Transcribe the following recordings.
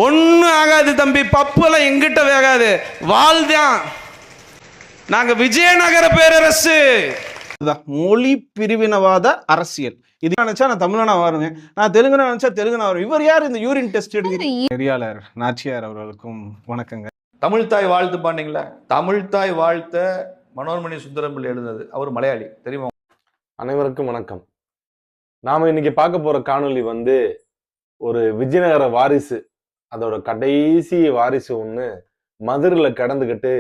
ஒன்றும் ஆகாது தம்பி, பப்புலாம் எங்கிட்ட வேகாது, வாழ்தான். நாங்க விஜயநகர பேரரசு. மொழி பிரிவினவாத அரசியல். இது நினைச்சா நான் தமிழனா வருவேன், நான் தெலுங்குனா நினைச்சா தெலுங்குனா வருவேன். இவர் யார் இந்த யூரின் டெஸ்ட் எடுக்கிற நெறியாளர் நாச்சியார் அவர்களுக்கும் வணக்கங்க. தமிழ்தாய் வாழ்த்து பாண்டிங்களா? தமிழ்தாய் வாழ்த்த மனோன்மணி சுந்தரம்பிள்ளை எழுந்தது. அவர் மலையாளி, தெரியுமா? அனைவருக்கும் வணக்கம். நாம இன்னைக்கு பார்க்க போற காணொலி ஒரு விஜயநகர வாரிசு, அதோட கடைசி வாரிசு ஒண்ணு மதுரையில கடந்துகிட்டு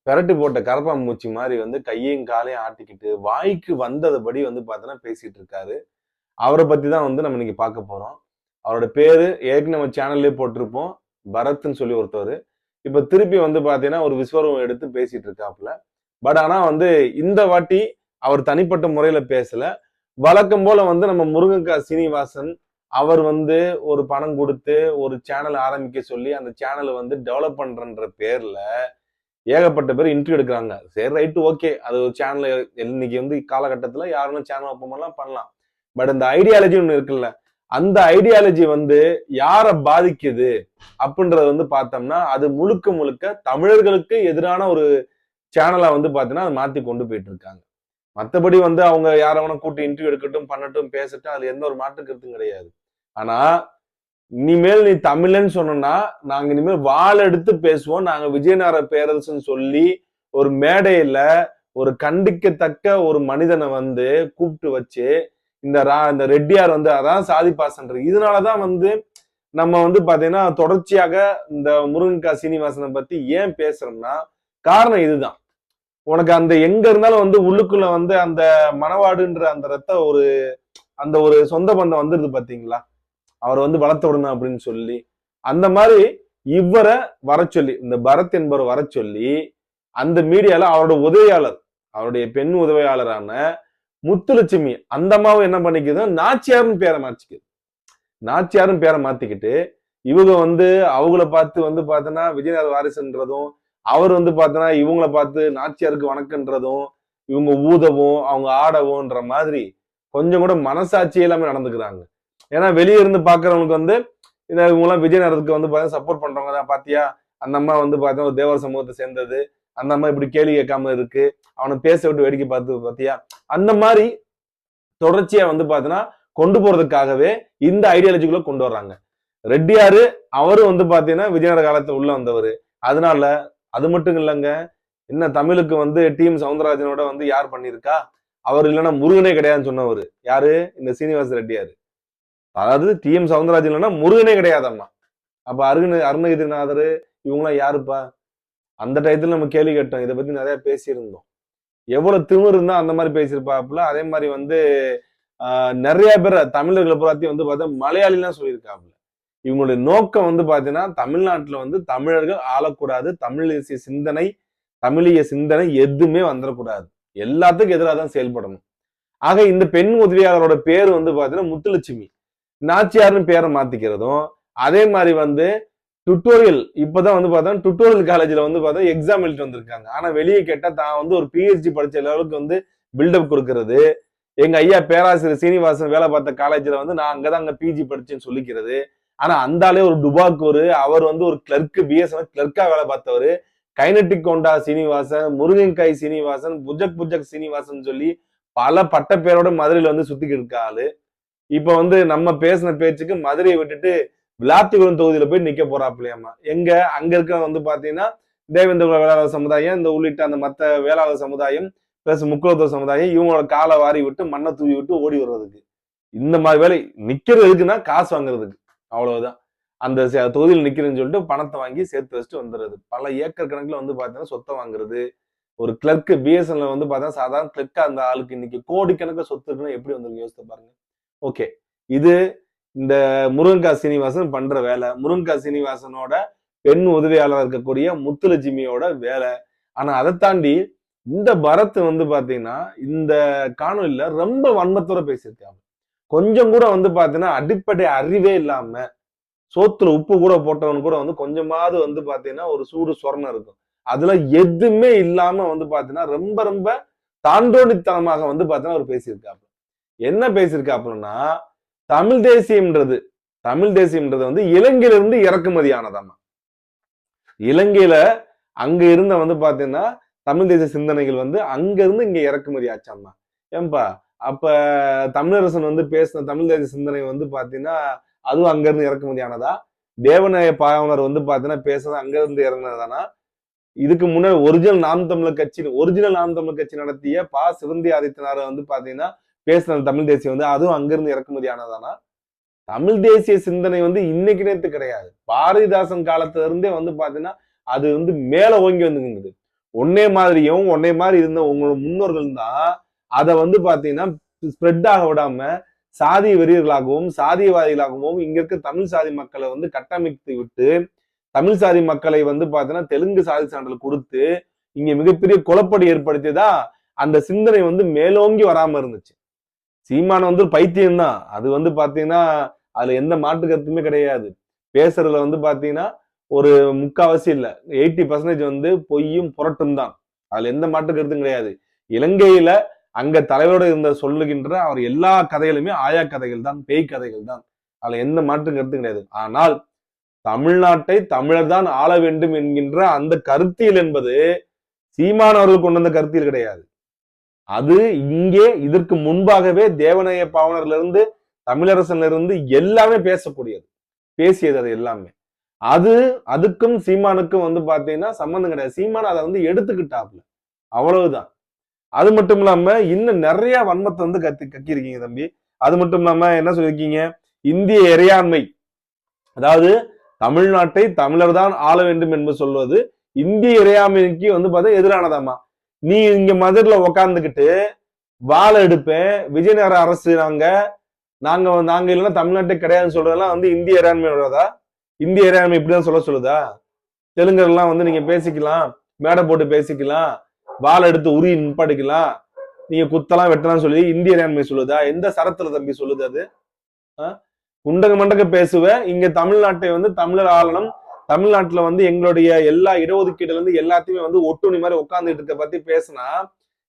பெரட்டி போட்ட கரப்பாம்பூச்சி மாதிரி கையையும் காலையும் ஆட்டிக்கிட்டு வாய்க்கு வந்ததுபடி பார்த்தோன்னா பேசிட்டு இருக்காரு. அவரை பத்தி தான் நம்ம இன்னைக்கு பார்க்க போறோம். அவரோட பேரு ஏற்கனவே நம்ம சேனல்லே போட்டிருப்போம், பரத்ன்னு சொல்லி ஒருத்தவர். இப்ப திருப்பி பாத்தீங்கன்னா ஒரு விஸ்வரூபம் எடுத்து பேசிட்டு இருக்காப்புல. பட் ஆனா இந்த வாட்டி அவர் தனிப்பட்ட முறையில பேசல. வழக்கம் போல நம்ம முருங்கக்கா சீனிவாசன் அவர் ஒரு பணம் கொடுத்து ஒரு சேனல் ஆரம்பிக்க சொல்லி அந்த சேனலை டெவலப் பண்றன்ற பேர்ல ஏகப்பட்ட பேர் இன்டர்வியூ எடுக்கிறாங்க. சரி, ரைட்டு, ஓகே, அது ஒரு சேனல் இன்னைக்கு காலகட்டத்துல யாருன்னு சேனல் ஓப்பன் பண்ணலாம். பட் அந்த ஐடியாலஜி ஒண்ணு இருக்குல்ல, அந்த ஐடியாலஜி யாரை பாதிக்குது அப்படின்றத பார்த்தோம்னா அது முழுக்க முழுக்க தமிழர்களுக்கு எதிரான ஒரு சேனலா பாத்தீங்கன்னா அதை மாத்தி கொண்டு போயிட்டு இருக்காங்க. மற்றபடி அவங்க யாரவன கூட்டி இன்டர்வியூ எடுக்கட்டும், பண்ணட்டும், பேசட்டும், அது எந்த ஒரு மாற்று கருத்தும் கிடையாது. ஆனா இனிமேல் நீ தமிழன்னு சொன்னா நாங்க இனிமேல் வாள் எடுத்து பேசுவோம், நாங்க விஜயநகர பேரரசுன்னு சொல்லி ஒரு மேடையில ஒரு கண்டிக்கத்தக்க ஒரு மனிதனை கூப்பிட்டு வச்சு இந்த ரெட்டியார் அதான் சாதி பாசன்ற. இதனாலதான் நம்ம பாத்தீங்கன்னா தொடர்ச்சியாக இந்த முருங்கக்கா சீனிவாசனை பத்தி ஏன் பேசுறோம்னா காரணம் இதுதான். உனக்கு அந்த எங்க இருந்தாலும் உள்ளுக்குள்ள அந்த மணவாடுன்ற அந்த ரத்த ஒரு சொந்த பந்தம் வந்துருது பாத்தீங்களா, அவர் வளர்த்த விடணும் அப்படின்னு சொல்லி. அந்த மாதிரி இவரை வர சொல்லி, இந்த பரத் என்பவர் வர சொல்லி அந்த மீடியால அவரோட உதவியாளர், அவருடைய பெண் உதவியாளரான முத்துலட்சுமி அந்த அம்மாவும் என்ன பண்ணிக்குது, நாச்சியாருன்னு பேரை மாற்றிக்குது. நாச்சியாருன்னு பேரை மாத்திக்கிட்டு இவங்க அவங்கள பார்த்து பார்த்தோன்னா விஜயநகர வாரிசுன்றதும், அவர் பார்த்தோன்னா இவங்களை பார்த்து நாச்சியாருக்கு வணக்கன்றதும், இவங்க ஊதவும் அவங்க ஆடவும்ன்ற மாதிரி கொஞ்சம் கூட மனசாட்சி எல்லாமே நடந்துக்கிறாங்க. ஏன்னா வெளியே இருந்து பாக்குறவங்களுக்கு இவங்கெல்லாம் விஜயநகரத்துக்கு பார்த்தா சப்போர்ட் பண்றவங்க தான். பாத்தியா, அந்த அம்மா பார்த்தா ஒரு தேவர் சமூகத்தை சேர்ந்தது, அந்த அம்மா இப்படி கேள்வி கேட்காம இருக்கு, அவனை பேச விட்டு வேடிக்கை பார்த்து பாத்தியா, அந்த மாதிரி தொடர்ச்சியா பார்த்தோன்னா கொண்டு போறதுக்காகவே இந்த ஐடியாலஜிக்குள்ள கொண்டு வர்றாங்க. ரெட்டியாரு அவரு பாத்தீங்கன்னா விஜயநகர காலத்துல உள்ள வந்தவர். அதனால அது மட்டும் இல்லைங்க, என்ன தமிழுக்கு டிஎம் சவுந்தரராஜனோட யார் பண்ணிருக்கா, அவர் இல்லைன்னா முருகனே கிடையாதுன்னு சொன்னவர் யாரு, இந்த சீனிவாச ரெட்டியாரு. அதாவது டிஎம் சவுந்தரராஜன் இல்லைன்னா முருகனே கிடையாதம்மா. அப்ப அருணகிரிநாதர் இவங்களாம் யாருப்பா? அந்த டயத்துல நம்ம கேள்வி கேட்டோம், இதை பத்தி நிறைய பேசியிருந்தோம். எவ்வளவு திமிர் இருந்தா அந்த மாதிரி பேசியிருப்பாப்புல. அதே மாதிரி நிறைய பேர் தமிழர்களை புறாத்தையும் பார்த்தா மலையாளிலாம் சொல்லியிருக்காப்புல. இவங்களுடைய நோக்கம் பாத்தீங்கன்னா தமிழ்நாட்டுல தமிழர்கள் ஆளக்கூடாது, தமிழிய சிந்தனை எதுவுமே வந்துடக்கூடாது, எல்லாத்துக்கும் எதிராக தான் செயல்படணும். ஆக இந்த பெண் உதவியாளரோட பேரு பாத்தீங்கன்னா முத்துலட்சுமி, நாச்சியாருன்னு பேரை மாத்திக்கிறதும், அதே மாதிரி டுட்டோரியல் இப்பதான் பார்த்தா டுட்டோரியல் காலேஜ்ல பார்த்தா எக்ஸாம் எழுதிட்டு வந்திருக்காங்க. ஆனா வெளியே கேட்டா தான் ஒரு பிஹெச்டி படிச்ச லெவலுக்கு பில்டப் கொடுக்கறது. எங்க ஐயா பேராசிரியர் சீனிவாசன் வேலை பார்த்த காலேஜ்ல நான் அங்கதான் பிஜி படிச்சேன்னு சொல்லிக்கிறது. ஆனா அந்த ஆளே ஒரு டுபாக்கூர், அவர் ஒரு கிளர்க்கு, பிஎஸ்என்எல் கிளர்க்கா வேலை பார்த்தவர். கைனட்டிக் கொண்டா சீனிவாசன், முருங்கங்காய் சீனிவாசன், புஜக் சீனிவாசன் சொல்லி பல பட்ட பேரோட மதுரையில சுத்திக்கிட்டு இருக்க ஆளு. இப்ப நம்ம பேசின பேச்சுக்கு மதுரையை விட்டுட்டு விளாத்திகுளம் தொகுதியில போய் நிக்க போறாப்லையாமா. எங்க அங்க இருக்க பாத்தீங்கன்னா தேவேந்திர வேளாளர் சமுதாயம், இந்த உள்ளிட்ட அந்த மத்த வேளாளர் சமுதாயம் பிளஸ் முக்குலத்துவ சமுதாயம், இவங்களோட காலை வாரி விட்டு மண்ணை தூவி விட்டு ஓடி வர்றதுக்கு. இந்த மாதிரி வேலை நிக்கிறது எதுக்குன்னா காசு வாங்குறதுக்கு, அவ்வளவுதான். அந்த தொகுதியில் நிக்கிறேன்னு சொல்லிட்டு பணத்தை வாங்கி சேர்த்து வச்சுட்டு வந்துடுறது. பல ஏக்கர் கணக்குல பாத்தீங்கன்னா சொத்தை வாங்குறது. ஒரு கிளர்க்கு பிஎஸ்என்எல் பார்த்தா சாதாரண கிளர்க்கா அந்த ஆளுக்கு இன்னைக்கு கோடிக்கணக்கில் சொத்து இருக்குன்னா எப்படி வந்திருக்கு யோசித்து பாருங்க. ஓகே, இது இந்த முருங்கக்கா சீனிவாசன் பண்ற வேலை, முருங்கக்கா சீனிவாசனோட பெண் உதவியாளர் இருக்கக்கூடிய முத்துலட்சுமியோட வேலை. ஆனா அதை தாண்டி இந்த பரத் பாத்தீங்கன்னா இந்த காணொலியில ரொம்ப வன்மத்தோட பேசியிருக்காங்க. கொஞ்சம் கூட பாத்தீங்கன்னா அடிப்படை அறிவே இல்லாம, சோத்துல உப்பு கூட போட்டவன் கூட கொஞ்சமாவது பாத்தீங்கன்னா ஒரு சூடு சொரணம் இருக்கும். அதுல எதுவுமே இல்லாம பாத்தீங்கன்னா ரொம்ப ரொம்ப தாண்டோனித்தனமாக பாத்தீங்கன்னா அவர் பேசியிருக்காப்புல. என்ன பேசியிருக்காப்புலன்னா, தமிழ் தேசியம்ன்றது தமிழ் தேசியம்ன்றது வந்து இலங்கையில இருந்து இறக்குமதி ஆனதாமா. இலங்கையில அங்க இருந்த வந்து பாத்தீங்கன்னா தமிழ் தேசிய சிந்தனைகள் வந்து அங்க இருந்து இங்க இறக்குமதி ஆச்சாமா. ஏன்பா அப்ப தமிழரசன் வந்து பேசின தமிழ் தேசிய சிந்தனை வந்து பாத்தீங்கன்னா அதுவும் அங்க இருந்து இறக்குமதி ஆனதா? தேவநாய பாவனர் வந்து பாத்தீங்கன்னா பேசுறது அங்க இருந்து இறங்குனதானா? இதுக்கு முன்னாடி ஒரிஜினல் நாம் தமிழர் கட்சி நடத்திய சிவந்தி ஆதித்தனார் வந்து பாத்தீங்கன்னா பேசின தமிழ் தேசியம் வந்து அதுவும் அங்கிருந்து இறக்குமதி ஆனதானா? தமிழ் தேசிய சிந்தனை வந்து இன்னைக்கு நேத்து கிடையாது. பாரதிதாசன் காலத்துல இருந்தே வந்து பாத்தீங்கன்னா அது வந்து மேல ஓங்கி வந்துருந்தது. ஒன்னே மாதிரி இருந்த உங்களோட முன்னோர்கள் தான் அதை வந்து பாத்தீங்கன்னா ஸ்ப்ரெட் ஆக விடாம சாதி வெறியர்களாகவும் சாதியவாதிகளாகவும் இங்க இருக்க தமிழ் சாதி மக்களை வந்து கட்டமைத்து விட்டு தமிழ் சாதி மக்களை வந்து பாத்தீங்கன்னா தெலுங்கு சாதி சான்றிதழ் கொடுத்து இங்க மிகப்பெரிய குழப்படி ஏற்படுத்தியதான் அந்த சிந்தனை வந்து மேலோங்கி வராம இருந்துச்சு. சீமான வந்து ஒரு பைத்தியம் தான். அது வந்து பாத்தீங்கன்னா அதுல எந்த மாற்று கருத்துமே கிடையாது. பேசுறதுல வந்து பாத்தீங்கன்னா ஒரு முக்காவாசி இல்ல 80% வந்து பொய்யும் புரட்டும் தான். அதுல எந்த மாற்று கருத்தும் கிடையாது. இலங்கையில அங்க தலைவரோட இருந்த சொல்லுகின்ற அவர் எல்லா கதைகளுமே ஆயா கதைகள் தான், பேய் கதைகள் தான். அதுல எந்த மாற்று கருத்தும் கிடையாது. ஆனால் தமிழ்நாட்டை தமிழர் தான் ஆள வேண்டும் என்கின்ற அந்த கருத்தியல் என்பது சீமானவர்கள் கொண்டு வந்த கருத்தியல் கிடையாது. அது இங்கே இதற்கு முன்பாகவே தேவநாய பாவனர்ல இருந்து தமிழரசன்ல இருந்து எல்லாமே பேசியது அது எல்லாமே. அதுக்கும் சீமானுக்கும் வந்து பாத்தீங்கன்னா சம்பந்தம் கிடையாது. சீமான் அதை வந்து எடுத்துக்கிட்டாப்ல, அவ்வளவுதான். அது மட்டும் இல்லாம இன்னும் நிறைய வன்மத்தை வந்து கக்கிருக்கீங்க தம்பி. அது மட்டும் இல்லாம என்ன சொல்லியிருக்கீங்க, இந்திய இறையாண்மை, அதாவது தமிழ்நாட்டை தமிழர் தான் ஆள வேண்டும் என்று சொல்வது இந்திய இறையாண்மைக்கு வந்து பார்த்தா எதிரானதாமா. நீ இங்க மதுரையில உக்காந்துக்கிட்டு வாழை எடுப்பேன் விஜயநகர அரசு நாங்க இல்லைன்னா தமிழ்நாட்டே கிடையாதுன்னு சொல்றதெல்லாம் வந்து இந்திய இறையாண்மை வருவதா? இந்திய இறையாண்மை இப்படிதான் சொல்லுதா? தெலுங்கர்லாம் வந்து நீங்க பேசிக்கலாம், மேடை போட்டு பேசிக்கலாம், வாழை எடுத்து உரி நிப்பாட்டிக்கலாம், நீங்க குத்தலாம் வெட்டலாம் சொல்லி இந்திய இறையாண்மை சொல்லுதா? எந்த சரத்துல தம்பி சொல்லுது அது? குண்டக மண்டக பேசுவேன். இங்க தமிழ்நாட்டை வந்து தமிழர் ஆளணும், தமிழ்நாட்டுல வந்து எங்களுடைய எல்லா இடஒதுக்கீடுல இருந்து எல்லாத்தையுமே வந்து ஒட்டுணி மாதிரி உட்கார்ந்துட்டு இருக்க பத்தி பேசினா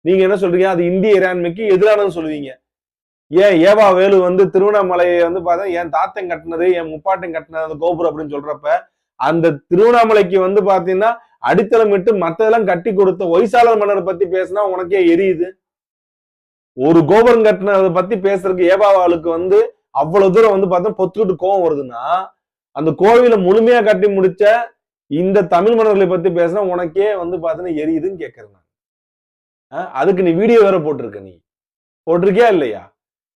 நீங்க என்ன சொல்றீங்க? அது இந்திய இறையாண்மைக்கு எதிரானு சொல்லுவீங்க. ஏன் ஏவா வேலு வந்து திருவண்ணாமலையை வந்து பார்த்தா என் தாத்தன் கட்டினது என் முப்பாட்டன் கட்டினது அந்த கோபுரம் அப்படின்னு சொல்றப்ப அந்த திருவண்ணாமலைக்கு வந்து பாத்தீங்கன்னா அடித்தளமிட்டு மத்ததெல்லாம் கட்டி கொடுத்த ஒய்சாளர் மன்னரை பத்தி பேசினா உனக்கே எரியுது. ஒரு கோபுரம் கட்டினதை பத்தி பேசுறதுக்கு ஏவாவாளுக்கு வந்து அவ்வளவு தூரம் வந்து பார்த்தா பொத்துக்கிட்டு கோவம் வருதுன்னா அந்த கோவிலை முழுமையா கட்டி முடிச்ச இந்த தமிழ் மன்னர்களை பத்தி பேசினா உனக்கே வந்து பாத்தீங்கன்னா எரியுதுன்னு கேட்கறேன் நான். அதுக்கு நீ வீடியோ வேற போட்டிருக்க, நீ போட்டிருக்கியா இல்லையா?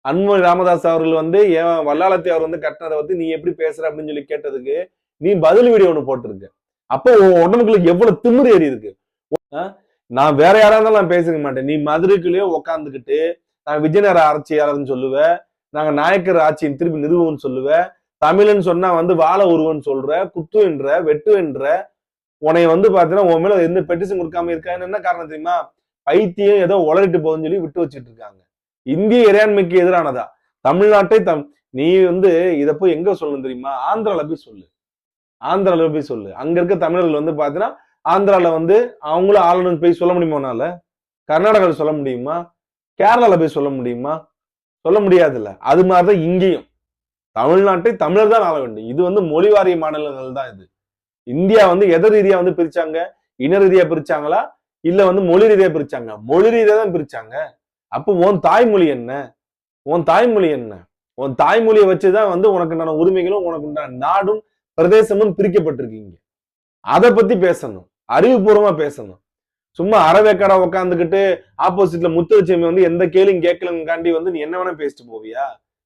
அன்புமணி ராமதாஸ் அவர்கள் வந்து ஏன் வல்லாளத்தை அவர் வந்து கட்டினதை பத்தி நீ எப்படி பேசுற அப்படின்னு சொல்லி கேட்டதுக்கு நீ பதில் வீடியோ ஒண்ணு போட்டிருக்க. அப்போ உடம்புக்குள்ள எவ்வளவு திமிரு ஏறி இருக்கு. நான் வேற யாரா இருந்தாலும் நான் பேசிக்க மாட்டேன். நீ மதுரைக்குள்ளேயே உக்காந்துக்கிட்டு நான் விஜயநகர ஆட்சியாளர்னு சொல்லுவேன், நாங்க நாயக்கர் ஆட்சியின் திருப்பி நிறுவன்னு சொல்லுவேன், தமிழன் சொன்னா வந்து வாழ உருவன்னு சொல்ற, குத்து என்ற வெட்டு என்ற உனைய வந்து பாத்தீங்கன்னா உன் மேல எந்த பெட்டிஷன் கொடுக்காம இருக்கான்னு என்ன காரணம் தெரியுமா? பைத்தியம் ஏதோ உளறிட்டு போகுதுன்னு சொல்லி விட்டு வச்சுட்டு இருக்காங்க. இந்திய இறையாண்மைக்கு எதிரானதா தமிழ்நாட்டை நீ வந்து இத போய் எங்க சொல்லணும் தெரியுமா? ஆந்திரால போய் சொல்லு. அங்க இருக்க தமிழர்கள் வந்து பாத்தீங்கன்னா ஆந்திரால வந்து அவங்களும் ஆளணும்னு போய் சொல்ல முடியுமா? உன்னால கர்நாடகாவில் சொல்ல முடியுமா? கேரளால போய் சொல்ல முடியுமா? சொல்ல முடியாதுல்ல. அது மாதிரிதான் இங்கேயும் தமிழ்நாட்டை தமிழர் தான் ஆள வேண்டும். இது வந்து மொழிவாரிய மாநிலங்கள் தான். இது இந்தியா வந்து எதை ரீதியா வந்து பிரிச்சாங்க? இன ரீதியா பிரிச்சாங்களா இல்ல வந்து மொழி ரீதியா பிரிச்சாங்க? மொழி ரீதியா தான் பிரிச்சாங்க. அப்போ உன் தாய்மொழி என்ன? உன் தாய்மொழியை வச்சுதான் வந்து உனக்கு உண்டான உரிமைகளும் உனக்கு உண்டான நாடும் பிரதேசமும் பிரிக்கப்பட்டிருக்கீங்க. அதை பத்தி பேசணும், அறிவுபூர்வமா பேசணும். சும்மா அறவேக்காடா உட்காந்துக்கிட்டு ஆப்போசிட்ல முத்துலட்சுமி வந்து எந்த கேள்வியும் கேட்கலங்காண்டி வந்து நீ என்ன வேணா பேசிட்டு போவியா?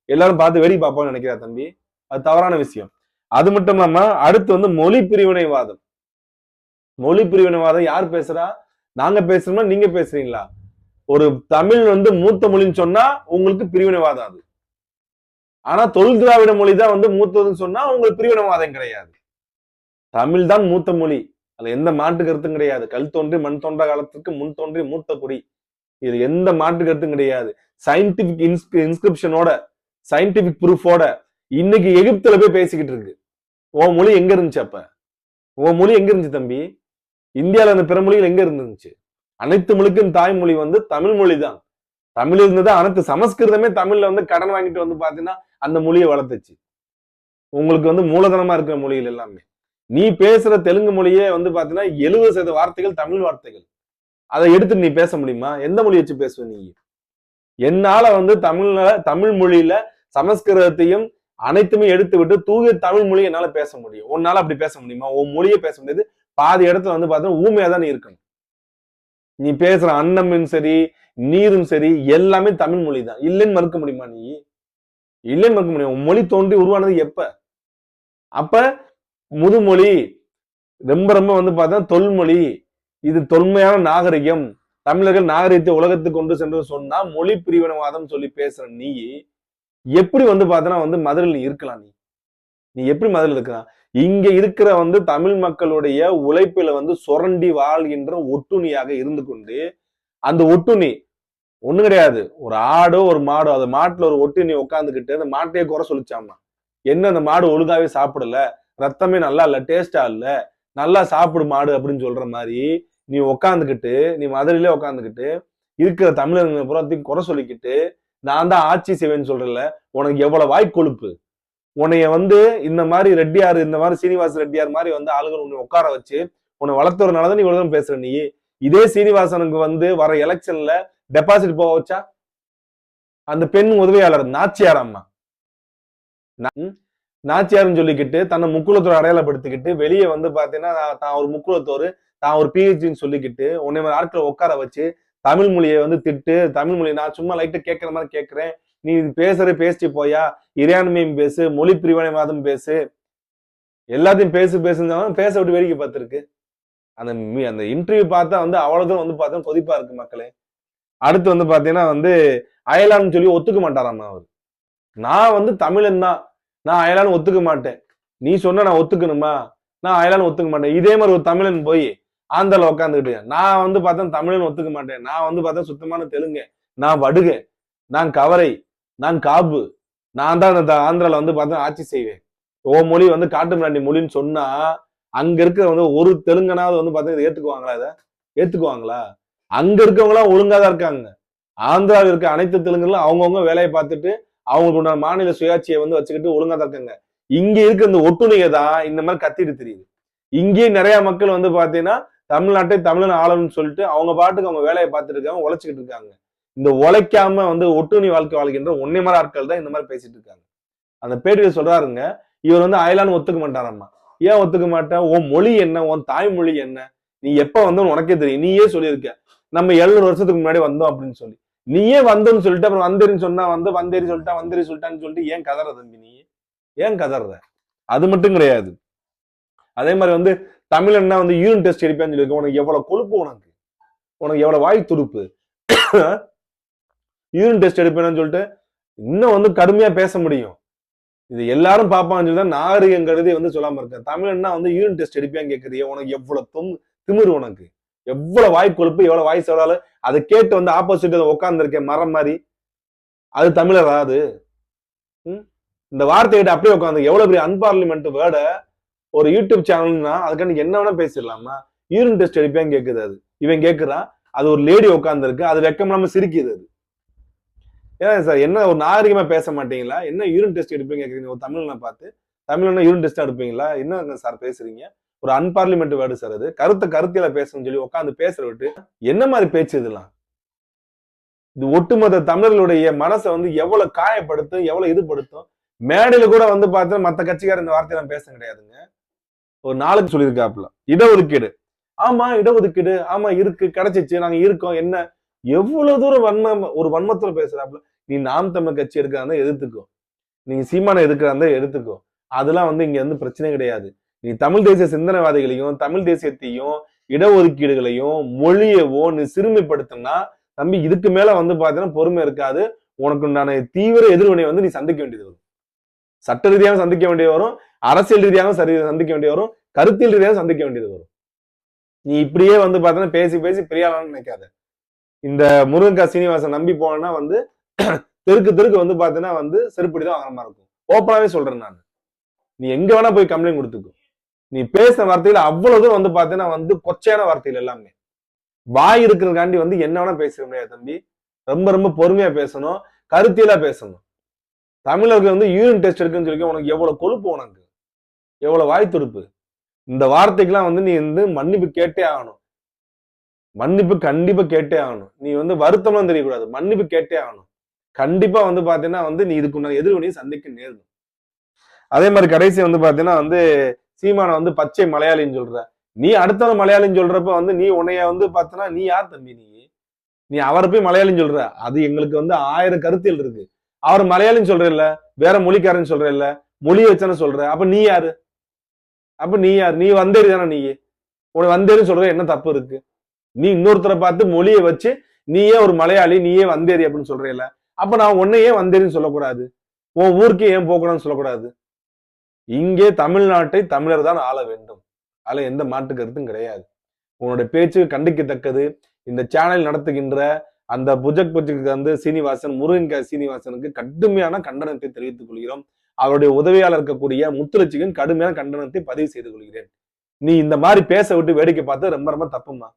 எல்லாரும் பார்த்து வெடி பார்ப்போம்னு நினைக்கிறா தம்பி. அது தவறான விஷயம். அது மட்டும் இல்லாம அடுத்து வந்து மொழி பிரிவினைவாதம். மொழி பிரிவினைவாதம் யார் பேசுறா? நாங்க பேசுறோமா நீங்க பேசுறீங்களா? ஒரு தமிழ் வந்து மூத்த மொழின்னு சொன்னா உங்களுக்கு பிரிவினைவாதம் அது. ஆனா தொழில் திராவிட மொழி தான் வந்து மூத்ததுன்னு சொன்னா உங்களுக்கு பிரிவினைவாதம் கிடையாது. தமிழ் தான் மூத்த மொழி, அதுல எந்த மாற்று கருத்தும் கிடையாது. கல் தோன்றி மண் தோன்ற காலத்துக்கு முன் தோன்றி மூத்த குடி, இது எந்த மாற்று கருத்தும் கிடையாது. சயின்டிபிக் இன்ஸ்கிரிப்ஷனோட சயின்டிபிக் ப்ரூஃபோட இன்னைக்கு எகிப்துல போய் பேசிக்கிட்டு இருக்கு. உன் மொழி எங்க இருந்துச்சு? அப்ப உன் மொழி எங்க இருந்துச்சு தம்பி? இந்தியாவில அந்த பிற மொழிகள் எங்க இருந்துச்சு? அனைத்து மொழிக்கும் தாய்மொழி வந்து தமிழ் மொழி தான். தமிழ் இருந்தது. அனைத்து சமஸ்கிருதமே தமிழ்ல வந்து கடன் வாங்கிட்டு வந்து பாத்தீங்கன்னா அந்த மொழியை வளர்த்துச்சு. உங்களுக்கு வந்து மூலதனமா இருக்கிற மொழிகள் எல்லாமே. நீ பேசுற தெலுங்கு மொழியே வந்து பாத்தீங்கன்னா 70% வார்த்தைகள் தமிழ் வார்த்தைகள். அதை எடுத்து நீ பேச முடியுமா? எந்த மொழி வச்சு பேசுவ நீ? என்னால வந்து தமிழ் மொழியில சமஸ்கிருதத்தையும் அனைத்துமே எடுத்து விட்டு தூய தமிழ் மொழி என்னால பேச முடியும். உன்னால அப்படி பேச முடியுமா? உன் மொழியே பேச முடியாது. பாதி இடத்துல வந்து பாத்தீங்கன்னா ஊமையா தான் நீ இருக்கணும். நீ பேசுற அன்னமும் சரி, நீரும் சரி, எல்லாமே தமிழ் மொழி தான். இல்லைன்னு மறுக்க முடியுமா நீ? இல்லைன்னு மறுக்க முடியும். உன் மொழி தோன்றி உருவானது எப்ப? அப்ப முதுமொழி ரொம்ப ரொம்ப வந்து பார்த்தா தொல்மொழி, இது தொன்மையான நாகரிகம், தமிழர்கள் நாகரிகத்தை உலகத்துக்கு கொண்டு சென்று சொன்னா மொழி பிரிவினவாதம் சொல்லி பேசுற நீ எப்படி வந்து பார்த்தனா வந்து மதுரையில் இருக்கலாம்? நீ எப்படி மதுரையில் இருக்கலாம்? இங்க இருக்கிற வந்து தமிழ் மக்களுடைய உழைப்பில வந்து சுரண்டி வாழ்கின்ற ஒட்டுணியாக இருந்து கொண்டு, அந்த ஒட்டுணி ஒண்ணு கிடையாது, ஒரு ஆடோ ஒரு மாடோ, அந்த மாட்டுல ஒரு ஒட்டுணி உட்காந்துக்கிட்டு அந்த மாட்டையே குறை சொல்லிச்சாமா. என்ன அந்த மாடு ஒழுங்காவே சாப்பிடல, ரத்தமே நல்லா இல்ல, டேஸ்டா இல்ல, நல்லா சாப்பிடு மாடு அப்படின்னு சொல்ற மாதிரி நீ உட்காந்துக்கிட்டு, நீ மதுரையிலே உட்காந்துக்கிட்டு இருக்கிற தமிழர்களை புறத்தையும் குறை சொல்லிக்கிட்டு நான் தான் ஆட்சி செய்வேன்னு சொல்றல, உனக்கு எவ்வளவு வாய் கொழுப்பு? உன்னைய வந்து இந்த மாதிரி ரெட்டியார், இந்த மாதிரி சீனிவாச ரெட்டியார் மாதிரி வந்து ஆளுகள் உன்னை உட்கார வச்சு உன்னை வளர்த்தவரனாலதான் நீ இவ்வளவு பேசுற. நீ இதே சீனிவாசனுக்கு வந்து வர எலெக்ஷன்ல டெபாசிட் போக வச்சா அந்த பெண் உதவியாளர் நாச்சியார் அம்மா, நாச்சியார்னு சொல்லிக்கிட்டு தன்னை முக்குலத்தோர் அடையாளப்படுத்திக்கிட்டு வெளியே வந்து பாத்தீங்கன்னா தான் ஒரு முக்குலத்தோர், தான் ஒரு பிஹெச்டின்னு சொல்லிக்கிட்டு உன்னை மாதிரி ஆட்களை உட்கார வச்சு தமிழ் மொழியை வந்து திட்டு, தமிழ் மொழியை நான் சும்மா லைட்டா கேட்கற மாதிரி கேட்கிறேன், நீ பேசிட்டு போயா, இறையாண்மையும் பேசு, மொழி பிரிவினைவாதம் பேசு, எல்லாத்தையும் பேசுன்னு பேச விட்டு வேடிக்கை பார்த்திருக்கு. அந்த இன்டர்வியூ பார்த்தா வந்து அவ்வளவுதான் வந்து பார்த்தா கொதிப்பா இருக்கு மக்களே. அடுத்து வந்து பாத்தீங்கன்னா வந்து அயலான்னு சொல்லி ஒத்துக்க மாட்டாராமா அவர். நான் வந்து தமிழன் தான், நான் அயலான்னு ஒத்துக்க மாட்டேன். நீ சொன்ன நான் ஒத்துக்கணுமா? நான் அயலான்னு ஒத்துக்க மாட்டேன். இதே மாதிரி ஒரு தமிழன் போய் ஆந்திரால உட்காந்துக்கிட்டு நான் வந்து பார்த்தேன் தமிழன் ஒத்துக்க மாட்டேன், நான் வந்து பார்த்தா சுத்தமான தெலுங்கு, நான் வடுக, நான் கவரை, நான் காபு, நான் தான் அந்த ஆந்திரால வந்து பார்த்தா ஆட்சி செய்வேன், ஓ மொழி வந்து காட்டு மிராண்டி மொழின்னு சொன்னா அங்க இருக்கிற வந்து ஒரு தெலுங்கனாவது வந்து பார்த்தா இதை ஏத்துக்குவாங்களா? இதை ஏத்துக்குவாங்களா? அங்க இருக்கவங்களாம் ஒழுங்காதான் இருக்காங்க. ஆந்திராவில் இருக்க அனைத்து தெலுங்குகளும் அவங்கவுங்க வேலையை பார்த்துட்டு அவங்களுக்கு உண்டான மாநில சுயாட்சியை வந்து வச்சுக்கிட்டு ஒழுங்கா தான் இருக்காங்க. இங்க இருக்க இந்த ஒட்டுணையை தான் இந்த மாதிரி கத்திட்டு தெரியுது. இங்கேயே நிறைய மக்கள் வந்து பாத்தீங்கன்னா தமிழ்நாட்டை தமிழன் ஆளணும்னு சொல்லிட்டு அவங்க பாட்டுக்கு அவங்க வேலையை பார்த்துட்டு இருக்காங்க, உழைச்சிக்கிட்டு இருக்காங்க. இந்த உழைக்காம வந்து ஒட்டுணி வாழ்க்கை வாழ்கின்ற ஒன்னே மாதிரி ஆட்கள் தான் இந்த மாதிரி பேசிட்டு இருக்காங்க. அந்த பேட்டியில சொல்றாருங்க, இவர் வந்து அயலான்னு ஒத்துக்க மாட்டாராம்மா. ஏன் ஒத்துக்க மாட்டேன்? உன் மொழி என்ன, உன் தாய்மொழி என்ன, நீ எப்ப வந்தோன்னு உனக்கே தெரியும், நீயே சொல்லியிருக்க நம்ம 700 வருஷத்துக்கு முன்னாடி வந்தோம் அப்படின்னு சொல்லி. நீயே வந்தோன்னு சொல்லிட்டு அப்புறம் வந்தேரின்னு சொன்னா வந்து வந்தேரி சொல்லிட்டான்னு சொல்லிட்டு ஏன் கதற தம்பி? நீ ஏன் கதற? அது மட்டும் கிடையாது, அதே மாதிரி வந்து தமிழன்னா வந்து யூரின் டெஸ்ட் எடுப்பேன்னு சொல்லியிருக்க. உனக்கு எவ்வளவு கொழுப்பு, உனக்கு எவ்வளவு வாய் துடுப்பு. யூரின் டெஸ்ட் எடுப்பேன்னு சொல்லிட்டு இன்னும் வந்து கடுமையா பேச முடியும். இது எல்லாரும் பாப்பான்னு சொல்லி தான் நாகரிகங்கிறதே வந்து சொல்லாம இருக்கேன். தமிழன்னா வந்து யூரின் டெஸ்ட் எடுப்பியான்னு கேட்கறிய, உனக்கு எவ்வளவு திமிரு, உனக்கு எவ்வளவு வாய் கொழுப்பு, எவ்வளவு வாய் சொல்லாலும் அதை கேட்டு வந்து ஆப்போசிட் உட்கார்ந்து இருக்கேன் மரம் மாதிரி, அது தமிழரா? அது இந்த வார்த்தைகிட்ட அப்படியே உட்காந்து எவ்வளவு பெரிய அன்பார்லிமெண்ட் வேர்டை ஒரு யூடியூப் சேனல்னா அதுக்கான என்ன வேணா பேசிடலாமா? யூரின் டெஸ்ட் எடுப்பேன்னு கேட்குது. அது இவன் கேட்கிறான், அது ஒரு லேடி உட்கார்ந்து இருக்கு, அது வெக்கம் இல்லாம சிரிக்குது. அது ஏன் சார் என்ன ஒரு நாகரிகமா பேச மாட்டீங்களா? என்ன யூரின் டெஸ்ட் எடுப்பீங்க கேட்குறீங்க ஒரு தமிழ்னா பார்த்து? தமிழ்னா யூரின் டெஸ்ட் எடுப்பீங்களா? என்ன சார் பேசுறீங்க? ஒரு அன்பார்லிமெண்ட் வேர்டு சார் அது. கருத்தியல பேசணும்னு சொல்லி உட்காந்து பேசுற விட்டு என்ன மாதிரி பேச்சு இதெல்லாம்? இது ஒட்டுமொத்த தமிழர்களுடைய மனசை வந்து எவ்வளவு காயப்படுத்தும், எவ்வளவு இதுபடுத்தும். மேடையில கூட வந்து பார்த்தா மத்த கட்சிக்காரர் இந்த வார்த்தையெல்லாம் பேச கிடையாதுங்க. ஒரு நாளுக்கு சொல்லியிருக்காப்புல இடஒதுக்கீடு, ஆமா இடஒதுக்கீடு, ஆமா இருக்கு, கிடைச்சிச்சு, நாங்க இருக்கோம், என்ன எவ்வளவு தூரம் ஒரு வன்மத்துல பேசுறாப்புல. நீ நாம் தமிழ் கட்சி எடுக்கிறாங்க எதிர்த்துக்கோ, நீங்க சீமான எதிர்க்கிறாங்க எடுத்துக்கோ, அதெல்லாம் வந்து இங்க வந்து பிரச்சனை கிடையாது. நீ தமிழ் தேசிய சிந்தனைவாதிகளையும் தமிழ் தேசியத்தையும் இடஒதுக்கீடுகளையும் மொழியவோ நீ சிறுமைப்படுத்தினா தம்பி இதுக்கு மேல வந்து பாத்தீங்கன்னா பொறுமை இருக்காது. உனக்கு உண்டான தீவிர எதிர்வினை வந்து நீ சந்திக்க வேண்டியது வரும். சட்ட ரீதியாக சந்திக்க வேண்டியது வரும், அரசியல் ரீதியாக சந்திக்க வேண்டியது வரும், கருத்தியல் ரீதியாக சந்திக்க வேண்டியது வரும். நீ இப்படியே வந்து பாத்தீங்கன்னா பேசி பேசி பெரியாளான்னு நினைக்காத. இந்த முருகன்காய் சீனிவாசன் நம்பி போனா வந்து தெருக்கு வந்து பாத்தீங்கன்னா வந்து செருப்படிதான் வாங்குற மாதிரி இருக்கும். ஓப்பனாவே சொல்றேன் நான். நீ எங்க வேணா போய் கம்ப்ளைண்ட் கொடுத்துக்கோ. நீ பேசின வார்த்தையில அவ்வளவு வந்து பாத்தீங்கன்னா வந்து கொச்சையான வார்த்தைகள் எல்லாமே. வாய் இருக்கிறதுக்காண்டி வந்து என்ன வேணா பேசிட முடியாது தம்பி. ரொம்ப ரொம்ப பொறுமையா பேசணும், கருத்தியலா பேசணும். தமிழர்கள் வந்து யூரின் டெஸ்ட் எடுக்குன்னு சொல்லி உனக்கு எவ்வளவு கொழுப்பு, உனக்கு எவ்வளவு வாய் துடுப்பு. இந்த வார்த்தைக்கெல்லாம் வந்து நீ வந்து மன்னிப்பு கேட்டே ஆகணும். மன்னிப்பு கண்டிப்பா கேட்டே ஆகணும். நீ வந்து வருத்தம்லாம் தெரியக்கூடாது, மன்னிப்பு கேட்டே ஆகணும். கண்டிப்பா வந்து பாத்தீங்கன்னா வந்து நீ இதுக்கு எதிர்வினையை சந்திக்க நேரும். அதே மாதிரி கடைசி வந்து பாத்தீங்கன்னா வந்து சீமான வந்து பச்சை மலையாளின்னு சொல்ற. நீ அடுத்தவன் மலையாளின்னு சொல்றப்ப வந்து நீ உன்னைய வந்து பாத்தீங்கன்னா நீ யார் தம்பி? நீ அவரை போய் மலையாளின்னு சொல்ற. அது எங்களுக்கு வந்து 1000 கருத்தியல் இருக்கு. அவர் மலையாளின்னு சொல்ற இல்ல, வேற மொழிக்காரன்னு சொல்ற இல்ல, மொழியை வச்சானு சொல்ற. அப்ப நீ யாரு? நீ வந்தேரி தானே? நீ உனக்கு வந்தேரின்னு சொல்ற என்ன தப்பு இருக்கு? நீ இன்னொருத்தரை பார்த்து மொழியை வச்சு நீயே ஒரு மலையாளி, நீயே வந்தேரி அப்படின்னு சொல்றேல, அப்ப நான் உன்னையே வந்தேரின்னு சொல்லக்கூடாது, உன் ஊருக்கே ஏன் போகணும்னு சொல்லக்கூடாது? இங்கே தமிழ்நாட்டை தமிழர் தான் ஆள வேண்டும். அதுல எந்த மாற்று கருத்தும் கிடையாது. உன்னுடைய பேச்சு கண்டிக்கத்தக்கது. இந்த சேனல் நடத்துகின்ற அந்த புஜக்கு வந்து சீனிவாசன், முருகன் சீனிவாசனுக்கு கடுமையான கண்டனத்தை தெரிவித்துக் கொள்கிறோம். அவருடைய உதவியாளர் இருக்கக்கூடிய முத்துலட்சிக்கும் கடுமையான கண்டனத்தை பதிவு செய்து கொள்கிறேன். நீ இந்த மாதிரி பேச விட்டு வேடிக்கை பார்த்து ரொம்ப ரொம்ப தப்புமா.